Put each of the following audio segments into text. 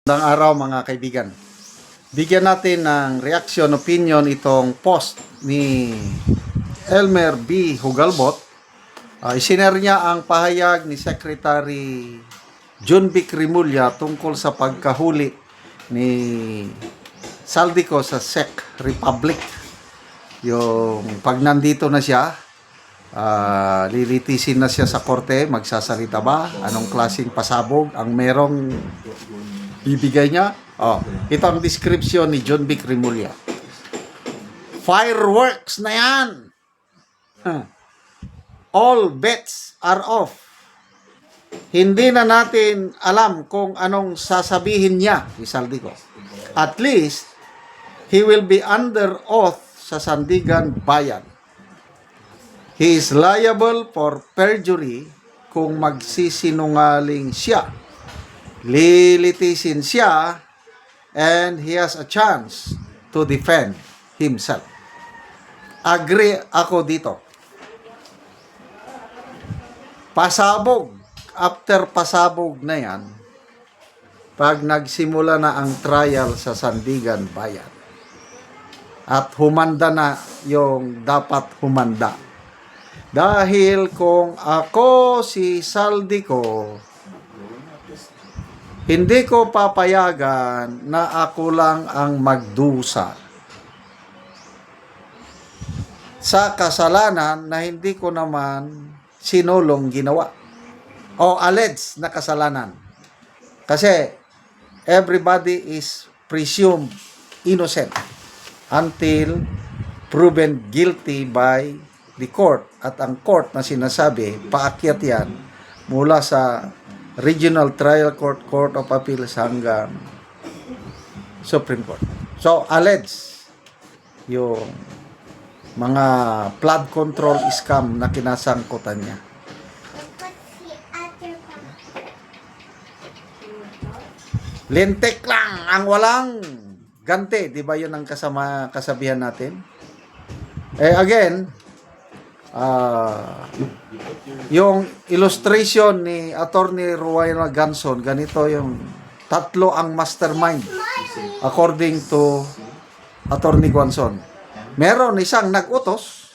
Magandang araw mga kaibigan. Bigyan natin ng reaction, opinion itong post ni Elmer B. Hugalbot. Isinare niya ang pahayag ni Secretary John B. Rimulya tungkol sa pagkahuli ni Saldico sa Czech Republic. Yung pag nandito na siya, lilitisin na siya sa korte, magsasalita ba? Anong klaseng pasabog ang merong bibigay niya? Ito ang description ni John B. Rimulya. Fireworks na yan! All bets are off. Hindi na natin alam kung anong sasabihin niya, si Saldico. At least, he will be under oath sa Sandigan Bayan. He is liable for perjury kung magsisinungaling siya. Lilitisin siya and he has a chance to defend himself. Agree ako dito. Pasabog. After pasabog na yan, pag nagsimula na ang trial sa Sandigan Bayan at humanda na yung dapat humanda. Dahil kung ako si Saldico, hindi ko papayagan na ako lang ang magdusa sa kasalanan na hindi ko naman sinulong ginawa o alleged na kasalanan. Kasi everybody is presumed innocent until proven guilty by the court. At ang court na sinasabi, paakyat yan mula sa Regional Trial Court, Court of Appeals hanggang Supreme Court. So, alleged yung mga flood control scam na kinasangkutan niya. Lintik lang ang walang ganti. Di ba yun ang kasabihan natin? Again, yung illustration ni Attorney Rowena Ganson, ganito yung tatlo ang mastermind according to Attorney Ganson. Meron isang nag-utos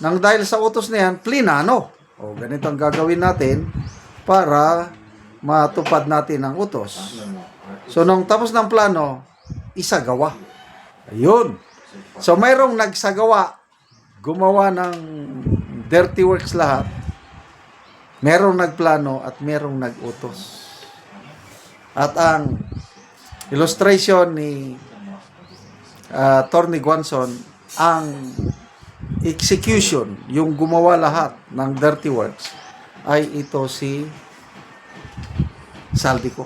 nang dahil sa utos na yan, plinano. Ganito ang gagawin natin para matupad natin ang utos. So, nung tapos ng plano, isagawa. Ayun. So, mayroong nagsagawa, gumawa ng dirty works lahat. Merong nagplano at merong nag-utos. At ang illustration ni Attorney Ganson, ang execution, yung gumawa lahat ng dirty works, ay ito si Saldico.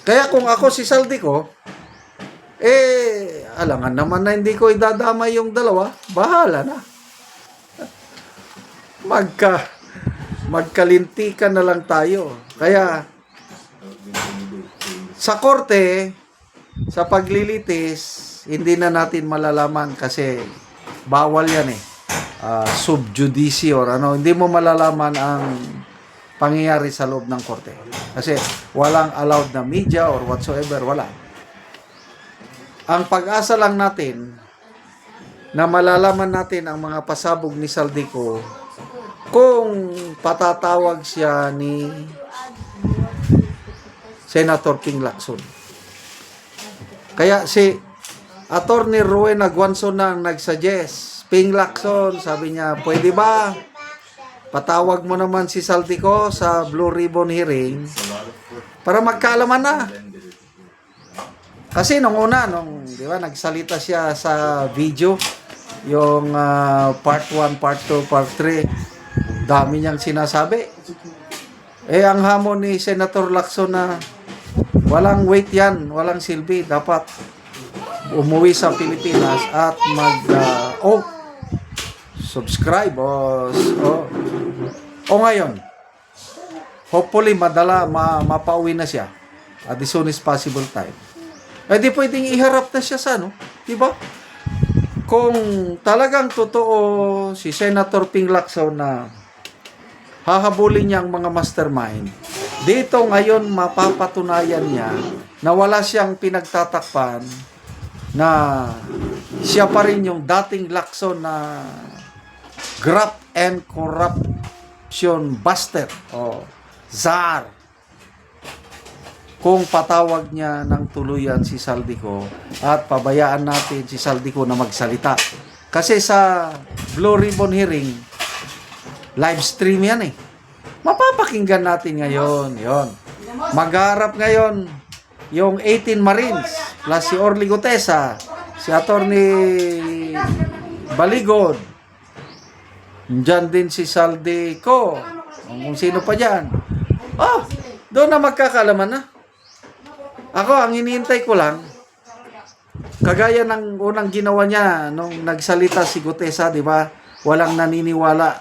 Kaya kung ako si Saldico, alangan naman na hindi ko idadamay yung dalawa, bahala na. Magkalintikan na lang tayo. Kaya sa korte, sa paglilitis, hindi na natin malalaman kasi bawal yan sub judice or hindi mo malalaman ang pangyayari sa loob ng korte. Kasi walang allowed na media or whatsoever, wala. Ang pag-asa lang natin na malalaman natin ang mga pasabog ni Saldico kung patatawag siya ni Senator Ping Lacson. Kaya si Attorney Rowena Ganson na nagsuggest, Ping Lacson, sabi niya, pwede ba patawag mo naman si Saldico sa Blue Ribbon hearing para magkaalaman na. Kasi nung una, di ba, nagsalita siya sa video, yung part 1, part 2, part 3, dami niyang sinasabi. Ang hamon ni Senator Lacson na walang weight yan, walang silbi, dapat umuwi sa Pilipinas at subscribe ngayon. Hopefully, mapauwi na siya at the soonest possible time. Di pwedeng iharap na siya sa diba? Kung talagang totoo si Senator Ping Lacson na hahabulin niya ang mga mastermind, Dito ngayon mapapatunayan niya na wala siyang pinagtatakpan, na siya pa rin yung dating Lacson na graft and corruption buster o czar. Kung patawag niya ng tuluyan si Saldico at pabayaan natin si Saldico na magsalita. Kasi sa Blue Ribbon hearing, live stream yan eh. Mapapakinggan natin ngayon. Yon. Magharap ngayon yung 18 Marines plus si Orly Gutesa, si Attorney Baligod, dyan din si Saldico, kung sino pa dyan. Oh, doon na magkakalaman na. Ako, ang hinihintay ko lang, kagaya ng unang ginawa niya nung nagsalita si Gutesa, di ba? Walang naniniwala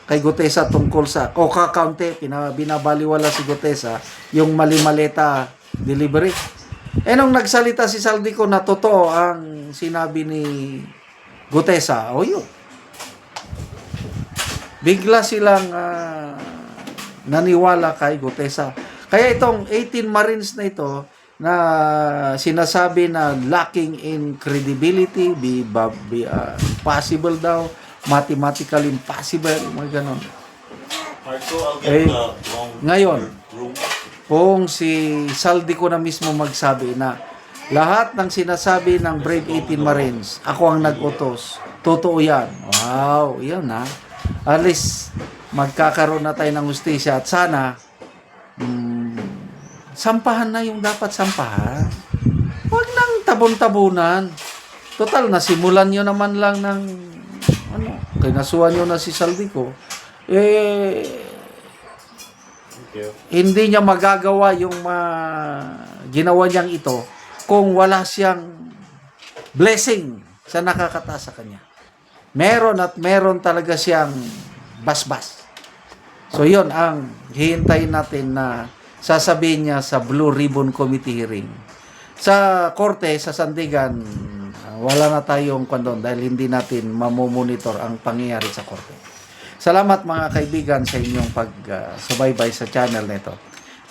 kay Gutesa tungkol sa Coca County, binabaliwala si Gutesa yung mali-maleta delivery. Nung nagsalita si Saldico na totoo ang sinabi ni Gutesa, o yun. Bigla silang naniwala kay Gutesa. Kaya itong 18 Marines na ito na sinasabi na lacking in credibility, possible daw, mathematically impossible, mga ganon. Ngayon, kung si Saldico na mismo magsabi na lahat ng sinasabi ng Brave 18 Marines, ako ang nag-utos, totoo yan. Wow, yan na. At least, magkakaroon na tayo ng hustisya at sana, sampahan na yung dapat sampahan. Huwag nang tabon-tabunan. Total, nasimulan nyo naman lang ng kinasuhan nyo na si Saldico. Hindi niya magagawa yung ginawa niyang ito kung wala siyang blessing sa nakakataas sa kanya. Meron at meron talaga siyang basbas. So yun ang hihintayin natin na sasabihin niya sa Blue Ribbon Committee hearing. Sa korte, sa Sandigan, wala na tayong kondon dahil hindi natin mamomonitor ang pangyayari sa korte. Salamat mga kaibigan sa inyong pagsubaybay sa channel nito.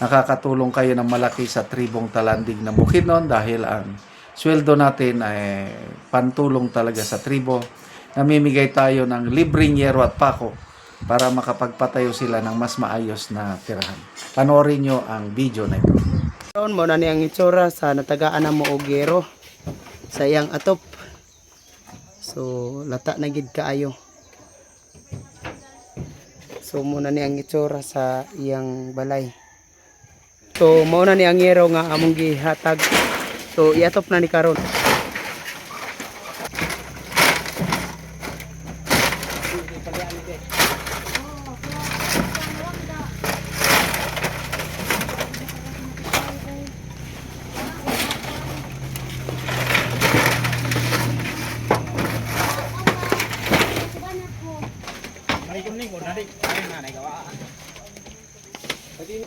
Nakakatulong kayo ng malaki sa tribong Talandig na Bukidnon dahil ang sweldo natin ay pantulong talaga sa tribo. Namimigay tayo ng libreng yero at pako para makapagpatayo sila ng mas maayos na tirahan. Panoorin nyo ang video na ito. Mo na niyang itsura sa natagaan na mo og yero sa iyang atop. So lata na gid kaayo. So muna niyang itsura sa iyang balay. So mao na niyang yero nga among gihatag. So iatop na ni karon. Okay.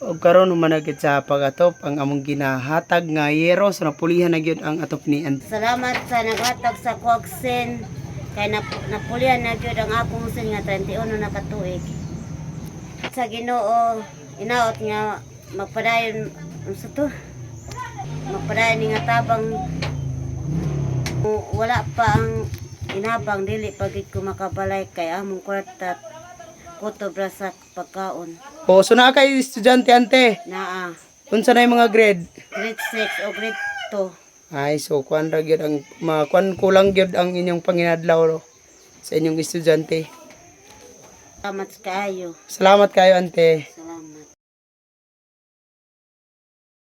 Og karon humanagit sa pagatop ang among ginahatag nga yero so napulihan na gyud ang atop ni Ante. Salamat sa naghatag sa Coaxin kay napulihan na gyud ang akong sin nga 31 na katuig. Sa Ginoo inaot nga magpadayon sa to. Magpadayon ni nga tabang wala pa ang inabang dili pagid ko makabalay kay among kwarta kutob ra sa pagkaon. O so naa kay estudyante Ante. Naa Unsa na yung mga grade? grade 6 o grade 2. Ay so kuan ra gyud ang kuan kulang gyud ang inyong panginadlaw no, sa inyong estudyante. Salamat kayo. Salamat kayo Ante. Salamat.